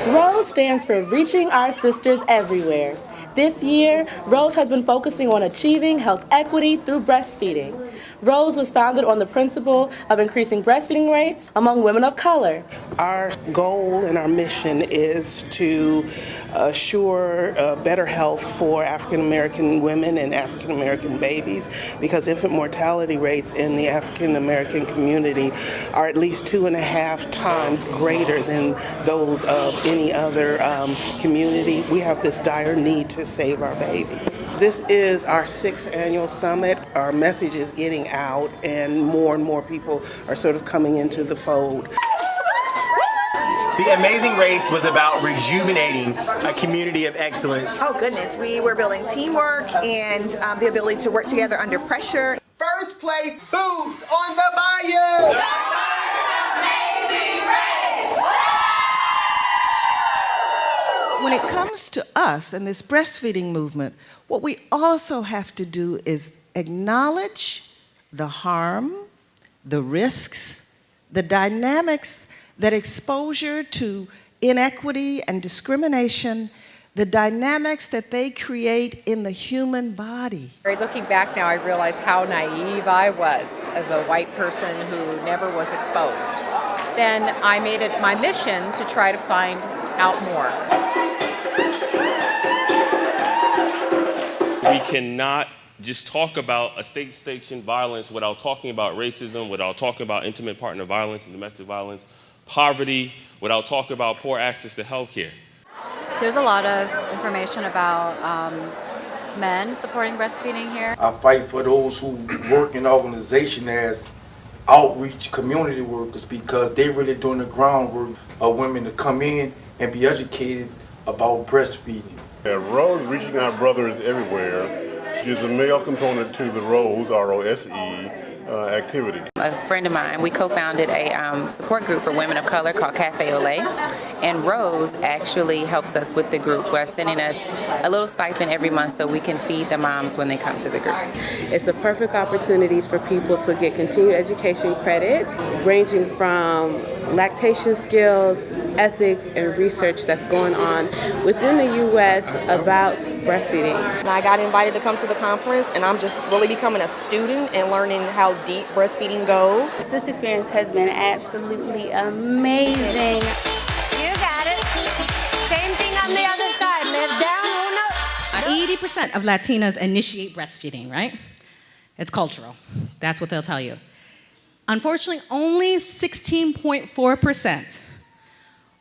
ROSE stands for Reaching Our Sisters Everywhere. This year, ROSE has been focusing on achieving health equity through breastfeeding. ROSE was founded on the principle of increasing breastfeeding rates among women of color. Our goal and our mission is to assure better health for African American women and African American babies, because infant mortality rates in the African American community are at least 2.5 times greater than those of any other community. We have this dire need to save our babies. This is our 6th annual summit. Our message is getting out, and more people are sort of coming into the fold. The Amazing Race was about rejuvenating a community of excellence. Oh goodness, we were building teamwork and the ability to work together under pressure. First place, boobs on the bayou! Amazing Race! When it comes to us and this breastfeeding movement, what we also have to do is acknowledge the harm, the risks, the dynamics that exposure to inequity and discrimination, the dynamics that they create in the human body. Looking back now, I realize how naive I was as a white person who never was exposed. Then I made it my mission to try to find out more. We cannot just talk about a state-sanctioned violence without talking about racism, without talking about intimate partner violence and domestic violence, poverty, without talking about poor access to health care. There's a lot of information about men supporting breastfeeding here. I fight for those who work in organizations as outreach community workers, because they really doing the groundwork of women to come in and be educated about breastfeeding. ROSE, Reaching Our Brothers Everywhere, is a male component to the ROSE, R-O-S-E, activity. A friend of mine, we co-founded a support group for women of color called Cafe Olay, and ROSE actually helps us with the group by sending us a little stipend every month so we can feed the moms when they come to the group. It's a perfect opportunity for people to get continued education credits ranging from lactation skills, ethics, and research that's going on within the U.S. about breastfeeding. I got invited to come to the conference, and I'm just really becoming a student and learning how deep breastfeeding goes. This experience has been absolutely amazing. You got it. Same thing on the other side. Lift down, one up. 80% of Latinas initiate breastfeeding, right? It's cultural. That's what they'll tell you. Unfortunately, only 16.4%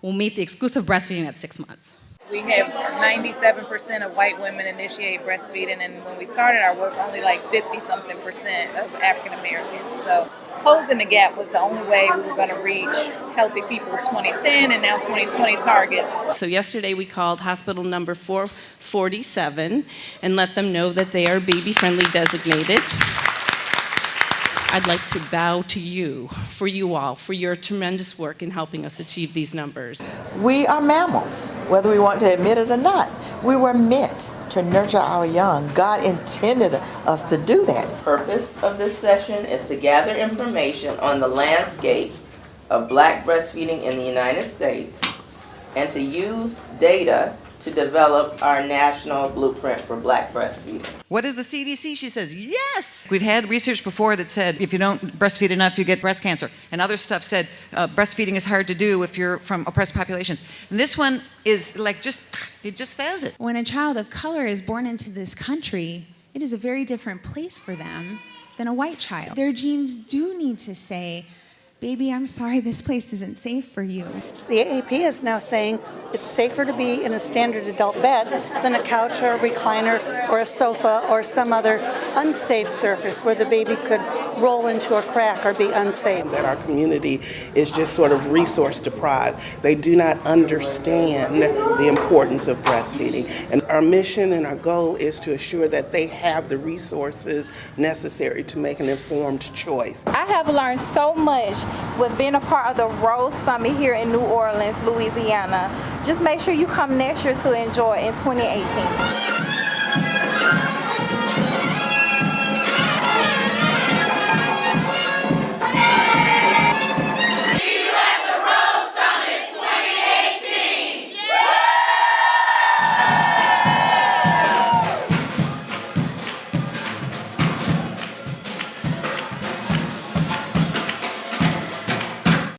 will meet the exclusive breastfeeding at 6 months. We have 97% of white women initiate breastfeeding, and when we started our work, only like 50-something% of African Americans. So closing the gap was the only way we were going to reach healthy people 2010 and now 2020 targets. So yesterday we called hospital number 447 and let them know that they are baby-friendly designated. I'd like to bow to you, for you all, for your tremendous work in helping us achieve these numbers. We are mammals, whether we want to admit it or not. We were meant to nurture our young. God intended us to do that. The purpose of this session is to gather information on the landscape of Black breastfeeding in the United States and to use data to develop our national blueprint for Black breastfeeding. What is the CDC? She says, yes. We've had research before that said if you don't breastfeed enough, you get breast cancer. And other stuff said breastfeeding is hard to do if you're from oppressed populations. And this one is like it just says it. When a child of color is born into this country, it is a very different place for them than a white child. Their genes do need to say, baby, I'm sorry, this place isn't safe for you. The AAP is now saying it's safer to be in a standard adult bed than a couch or a recliner or a sofa or some other unsafe surface where the baby could roll into a crack or be unsafe. That our community is just sort of resource deprived. They do not understand the importance of breastfeeding. And our mission and our goal is to assure that they have the resources necessary to make an informed choice. I have learned so much with being a part of the ROSE Summit here in New Orleans, Louisiana. Just make sure you come next year to enjoy in 2018.